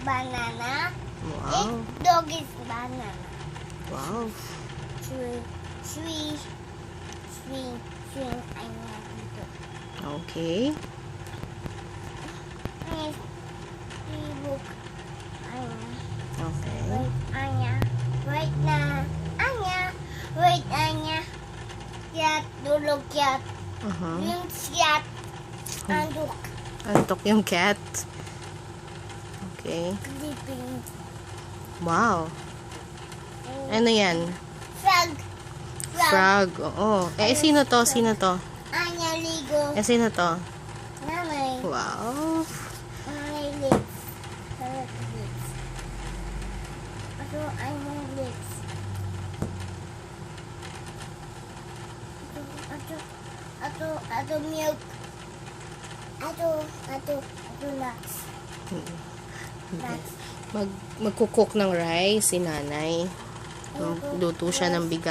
banana. Wow. Dog is banana. Wow. Swing. Anya dito. Okay. Look. Anya. Okay. Wait, Anya. Wait na. Anya. Wait, Anya. Cat. Dulog cat. Yung cat. Anduk. Antok yung cat. Okay. Sleeping. Wow. Ano yan? Frog. Frog. Oo. Sino to? Sino to? Anya ligo. Sino to? Nanay. Wow. Nanay lips. Carrot lips. Ato, Anya lips. Ato milk. Ato nuts. Nuts. Magkukook ng rice si nanay. Luto siya ng bigas.